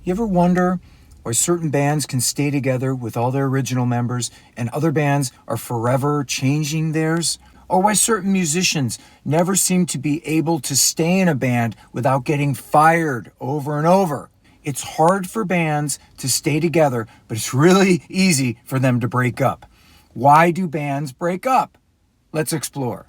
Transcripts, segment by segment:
You ever wonder why certain bands can stay together with all their original members and other bands are forever changing theirs? Or why certain musicians never seem to be able to stay in a band without getting fired over and over? It's hard for bands to stay together, but it's really easy for them to break up. Why do bands break up? Let's explore.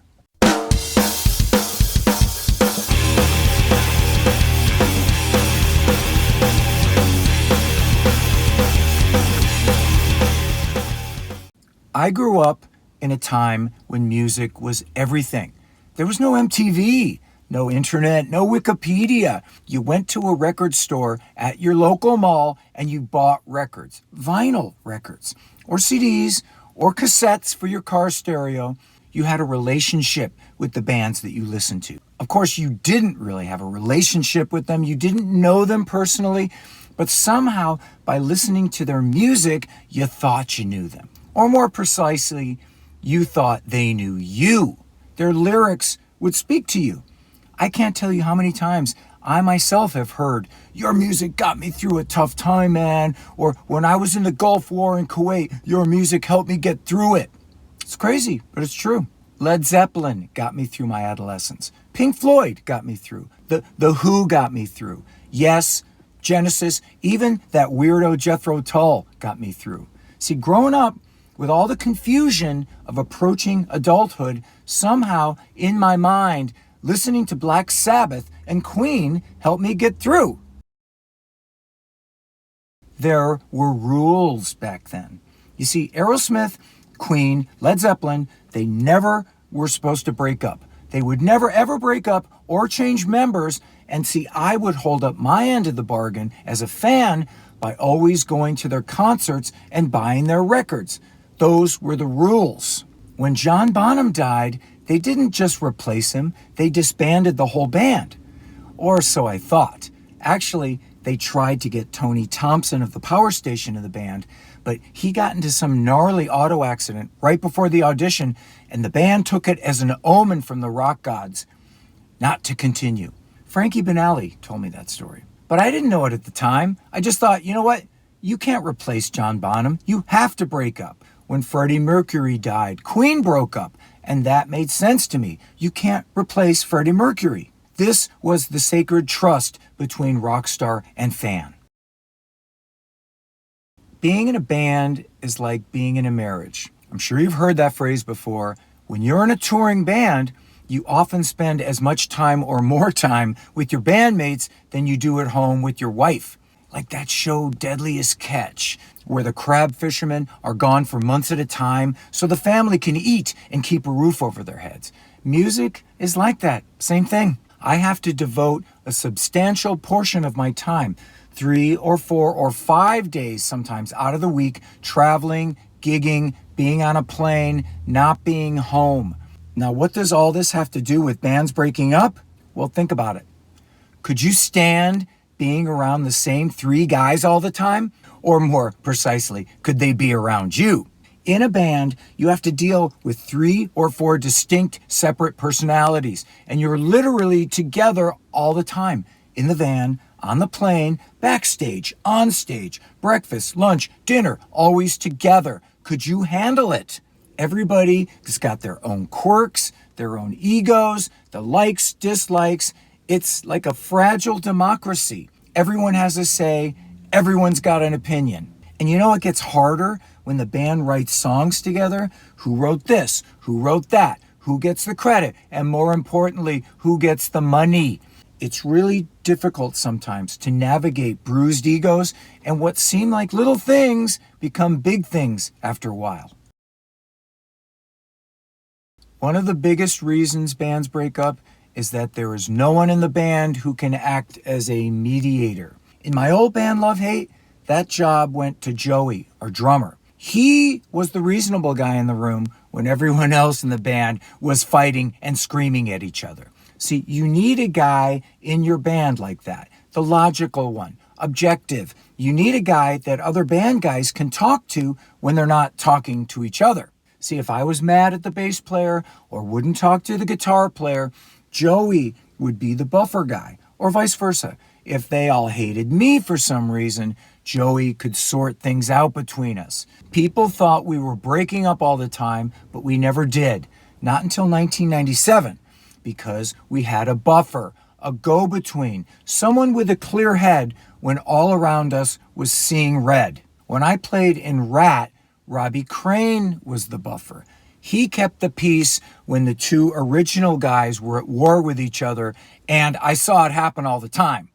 I grew up in a time when music was everything. There was no MTV, no internet, no Wikipedia. You went to a record store at your local mall and you bought records, vinyl records, or CDs, or cassettes for your car stereo. You had a relationship with the bands that you listened to. Of course, you didn't really have a relationship with them. You didn't know them personally, but somehow by listening to their music, you thought you knew them. Or more precisely, you thought they knew you. Their lyrics would speak to you. I can't tell you how many times I myself have heard, "Your music got me through a tough time, man," or "When I was in the Gulf War in Kuwait, your music helped me get through it." It's crazy, but it's true. Led Zeppelin got me through my adolescence. Pink Floyd got me through. The Who got me through. Yes, Genesis, even that weirdo Jethro Tull got me through. See, growing up, with all the confusion of approaching adulthood, somehow in my mind, listening to Black Sabbath and Queen helped me get through. There were rules back then. You see, Aerosmith, Queen, Led Zeppelin, they never were supposed to break up. They would never ever break up or change members. And see, I would hold up my end of the bargain as a fan by always going to their concerts and buying their records. Those were the rules. When John Bonham died, they didn't just replace him, they disbanded the whole band. Or so I thought. Actually, they tried to get Tony Thompson of the Power Station in the band, but he got into some gnarly auto accident right before the audition, and the band took it as an omen from the rock gods not to continue. Frankie Banali told me that story. But I didn't know it at the time. I just thought, you know what? You can't replace John Bonham. You have to break up. When Freddie Mercury died, Queen broke up, and that made sense to me. You can't replace Freddie Mercury. This was the sacred trust between rock star and fan. Being in a band is like being in a marriage. I'm sure you've heard that phrase before. When you're in a touring band, you often spend as much time or more time with your bandmates than you do at home with your wife. Like that show Deadliest Catch, where the crab fishermen are gone for months at a time so the family can eat and keep a roof over their heads. Music is like that, same thing. I have to devote a substantial portion of my time, 3 or 4 or 5 days sometimes out of the week, traveling, gigging, being on a plane, not being home. Now, what does all this have to do with bands breaking up? Well, think about it. Could you stand being around the same 3 guys all the time? Or more precisely, could they be around you? In a band, you have to deal with 3 or 4 distinct separate personalities, and you're literally together all the time. In the van, on the plane, backstage, on stage, breakfast, lunch, dinner, always together. Could you handle it? Everybody has got their own quirks, their own egos, the likes, dislikes. It's like a fragile democracy. Everyone has a say. Everyone's got an opinion. And you know it gets harder when the band writes songs together? Who wrote this? Who wrote that? Who gets the credit? And more importantly, who gets the money? It's really difficult sometimes to navigate bruised egos, and what seem like little things become big things after a while. One of the biggest reasons bands break up is that there is no one in the band who can act as a mediator. In my old band, Love Hate, that job went to Joey, our drummer. He was the reasonable guy in the room when everyone else in the band was fighting and screaming at each other. See, you need a guy in your band like that, the logical one, objective. You need a guy that other band guys can talk to when they're not talking to each other. See, if I was mad at the bass player or wouldn't talk to the guitar player, Joey would be the buffer guy, or vice versa. If they all hated me for some reason, Joey could sort things out between us. People thought we were breaking up all the time, but we never did. Not until 1997, because we had a buffer, a go-between, someone with a clear head when all around us was seeing red. When I played in Rat, Robbie Crane was the buffer. He kept the peace when the two original guys were at war with each other, and I saw it happen all the time.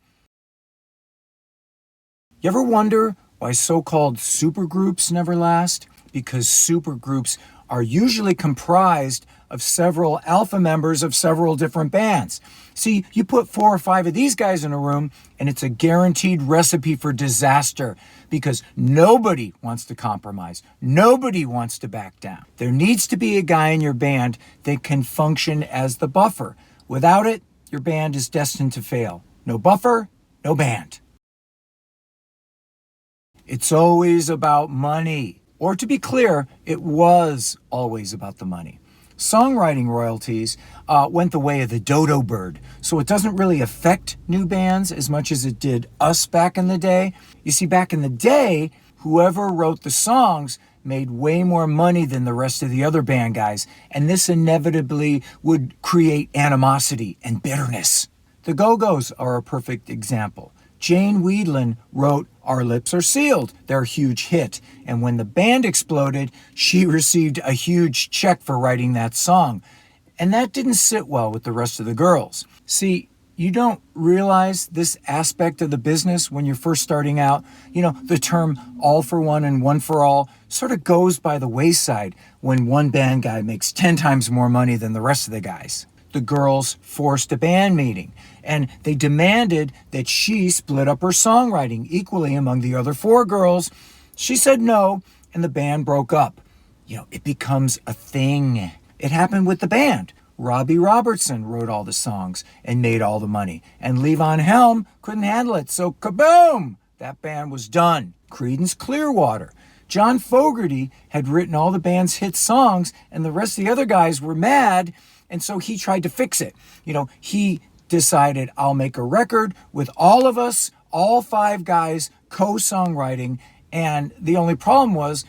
You ever wonder why so-called supergroups never last? Because supergroups are usually comprised of several alpha members of several different bands. See, you put 4 or 5 of these guys in a room, and it's a guaranteed recipe for disaster because nobody wants to compromise. Nobody wants to back down. There needs to be a guy in your band that can function as the buffer. Without it, your band is destined to fail. No buffer, no band. It's always about money. Or to be clear, it was always about the money. Songwriting royalties went the way of the dodo bird, so it doesn't really affect new bands as much as it did us back in the day. You see, back in the day, whoever wrote the songs made way more money than the rest of the other band guys, and this inevitably would create animosity and bitterness. The Go-Go's are a perfect example. Jane Wiedlin wrote Our Lips Are Sealed, their huge hit. And when the band exploded, she received a huge check for writing that song. And that didn't sit well with the rest of the girls. See, you don't realize this aspect of the business when you're first starting out. You know, the term all for one and one for all sort of goes by the wayside when one band guy makes 10 times more money than the rest of the guys. The girls forced a band meeting, and they demanded that she split up her songwriting equally among the other 4 girls. She said no, and the band broke up. You know, it becomes a thing. It happened with the band. Robbie Robertson wrote all the songs and made all the money, and Levon Helm couldn't handle it, so kaboom! That band was done. Creedence Clearwater. John Fogerty had written all the band's hit songs, and the rest of the other guys were mad, and so he tried to fix it. You know, he decided, I'll make a record with all of us, all 5 guys, co-songwriting, and the only problem was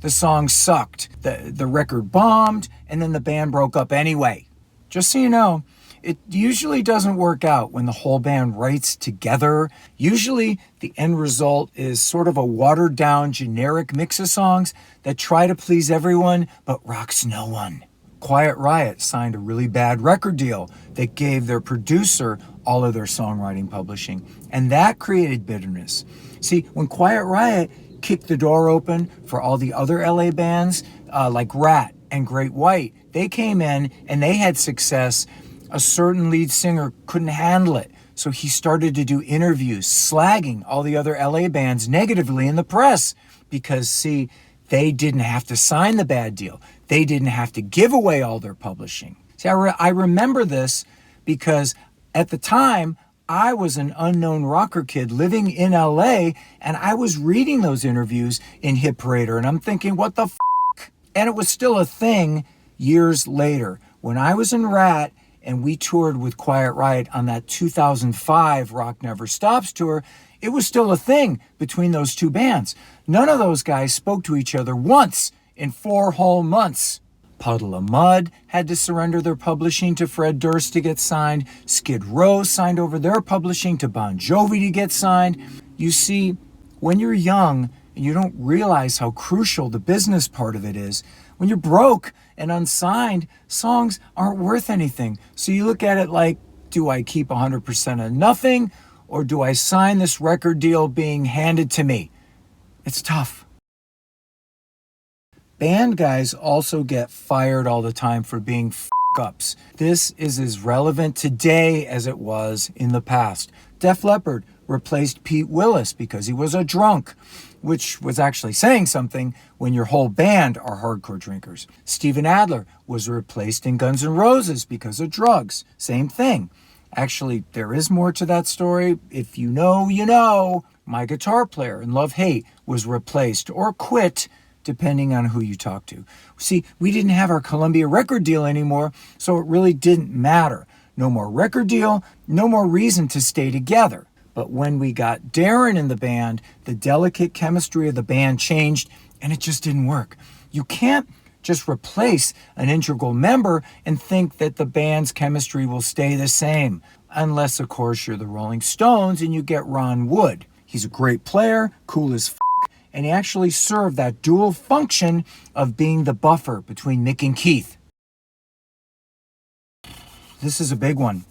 the song sucked. The record bombed, and then the band broke up anyway. Just so you know, it usually doesn't work out when the whole band writes together. Usually the end result is sort of a watered down generic mix of songs that try to please everyone but rocks no one. Quiet Riot signed a really bad record deal that gave their producer all of their songwriting publishing, and that created bitterness. See, when Quiet Riot kicked the door open for all the other LA bands like Rat and Great White, they came in and they had success. A certain lead singer couldn't handle it, so he started to do interviews slagging all the other LA bands negatively in the press because, see, they didn't have to sign the bad deal. They didn't have to give away all their publishing. See, I remember this because at the time, I was an unknown rocker kid living in LA, and I was reading those interviews in Hit Parader, and I'm thinking, what the f***? And it was still a thing years later. When I was in Rat, and we toured with Quiet Riot on that 2005 Rock Never Stops tour, it was still a thing between those 2 bands. None of those guys spoke to each other once in 4 whole months. Puddle of Mudd had to surrender their publishing to Fred Durst to get signed. Skid Row signed over their publishing to Bon Jovi to get signed. You see, when you're young and you don't realize how crucial the business part of it is, when you're broke and unsigned, songs aren't worth anything. So you look at it like, do I keep 100% of nothing, or do I sign this record deal being handed to me? It's tough. Band guys also get fired all the time for being f***ups. This is as relevant today as it was in the past. Def Leppard replaced Pete Willis because he was a drunk, which was actually saying something when your whole band are hardcore drinkers. Steven Adler was replaced in Guns N' Roses because of drugs. Same thing. Actually, there is more to that story. If you know, you know. My guitar player in Love Hate was replaced or quit, depending on who you talk to. See, we didn't have our Columbia record deal anymore, so it really didn't matter. No more record deal, no more reason to stay together. But when we got Darren in the band, the delicate chemistry of the band changed and it just didn't work. You can't just replace an integral member and think that the band's chemistry will stay the same. Unless, of course, you're the Rolling Stones and you get Ron Wood. He's a great player, cool as and he actually served that dual function of being the buffer between Mick and Keith. This is a big one.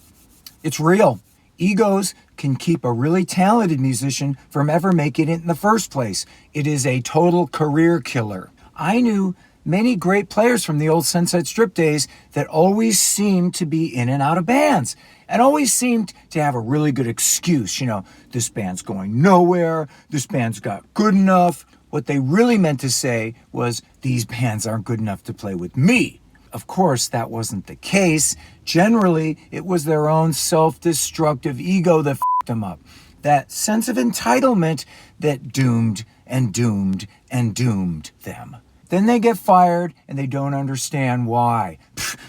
It's real. Egos can keep a really talented musician from ever making it in the first place. It is a total career killer. I knew many great players from the old Sunset Strip days that always seemed to be in and out of bands and always seemed to have a really good excuse. This band's going nowhere. This band's got good enough. What they really meant to say was, these bands aren't good enough to play with me. Of course, that wasn't the case. Generally, it was their own self-destructive ego that f***ed them up. That sense of entitlement that doomed and doomed and doomed them. Then they get fired and they don't understand why.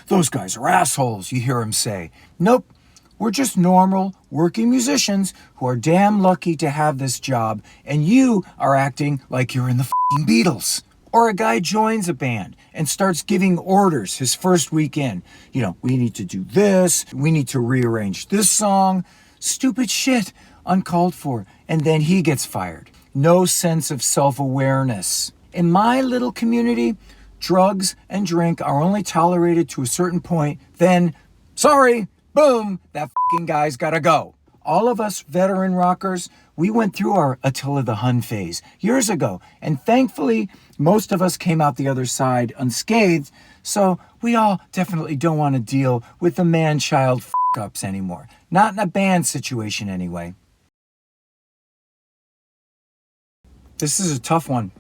Those guys are assholes, you hear them say. Nope, we're just normal, working musicians who are damn lucky to have this job, and you are acting like you're in the f***ing Beatles. Or a guy joins a band and starts giving orders his first week in. We need to do this, we need to rearrange this song. Stupid shit, uncalled for. And then he gets fired. No sense of self-awareness. In my little community, drugs and drink are only tolerated to a certain point. Then, sorry, boom, that fucking guy's gotta go. All of us veteran rockers, we went through our Attila the Hun phase years ago. And thankfully, most of us came out the other side unscathed. So we all definitely don't want to deal with the man-child f***ups anymore. Not in a band situation anyway. This is a tough one.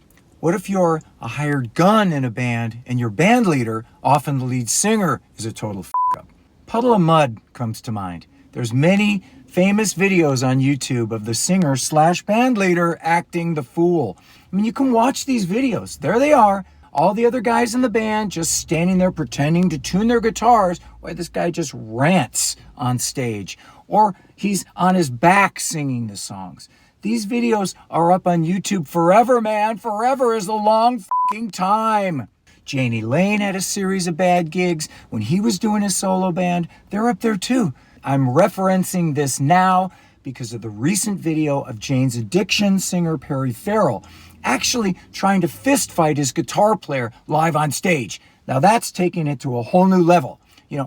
What if you're a hired gun in a band and your band leader, often the lead singer, is a total f***up? Puddle of Mudd comes to mind. There's many famous videos on YouTube of the singer/band leader acting the fool. You can watch these videos. There they are. All the other guys in the band just standing there pretending to tune their guitars while this guy just rants on stage. Or he's on his back singing the songs. These videos are up on YouTube forever, man. Forever is a long fucking time. Janie Lane had a series of bad gigs when he was doing his solo band. They're up there too. I'm referencing this now because of the recent video of Jane's Addiction singer Perry Farrell actually trying to fist fight his guitar player live on stage. Now that's taking it to a whole new level.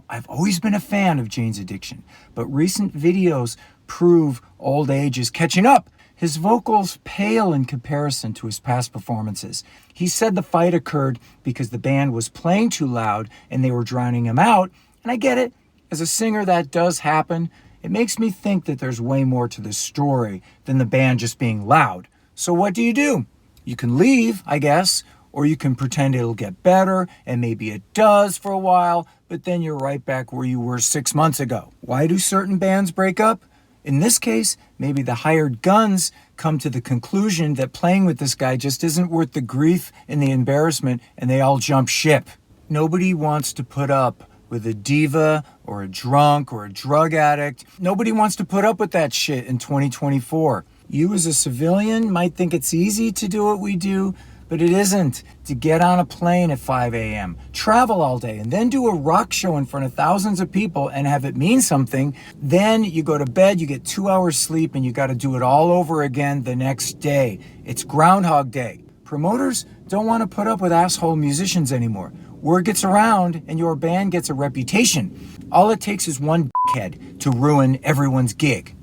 I've always been a fan of Jane's Addiction, but recent videos prove old age is catching up. His vocals pale in comparison to his past performances. He said the fight occurred because the band was playing too loud and they were drowning him out. And I get it. As a singer, that does happen. It makes me think that there's way more to this story than the band just being loud. So what do? You can leave, I guess, or you can pretend it'll get better, and maybe it does for a while, but then you're right back where you were 6 months ago. Why do certain bands break up? In this case, maybe the hired guns come to the conclusion that playing with this guy just isn't worth the grief and the embarrassment, and they all jump ship. Nobody wants to put up with a diva or a drunk or a drug addict. Nobody wants to put up with that shit in 2024. You as a civilian might think it's easy to do what we do, but it isn't. To get on a plane at 5 a.m., travel all day, and then do a rock show in front of thousands of people and have it mean something. Then you go to bed, you get 2 hours sleep, and you got to do it all over again the next day. It's Groundhog Day. Promoters don't want to put up with asshole musicians anymore. Word gets around and your band gets a reputation. All it takes is one dickhead to ruin everyone's gig.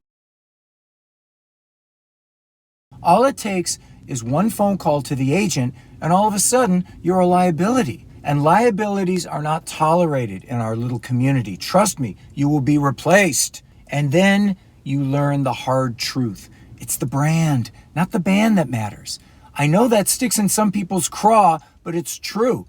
All it takes is one phone call to the agent, and all of a sudden, you're a liability. And liabilities are not tolerated in our little community. Trust me, you will be replaced. And then you learn the hard truth. It's the brand, not the band that matters. I know that sticks in some people's craw, but it's true.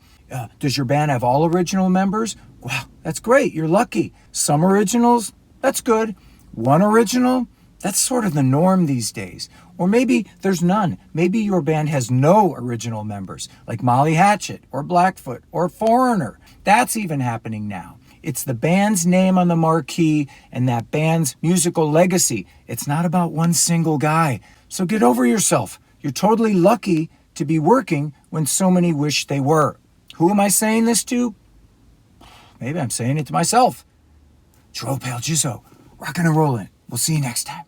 Does your band have all original members? Wow, that's great. You're lucky. Some originals? That's good. One original? That's sort of the norm these days. Or maybe there's none. Maybe your band has no original members, like Molly Hatchet or Blackfoot or Foreigner. That's even happening now. It's the band's name on the marquee and that band's musical legacy. It's not about one single guy. So get over yourself. You're totally lucky to be working when so many wish they were. Who am I saying this to? Maybe I'm saying it to myself. Joe Pale Jizzo, rockin' and rollin'. We'll see you next time.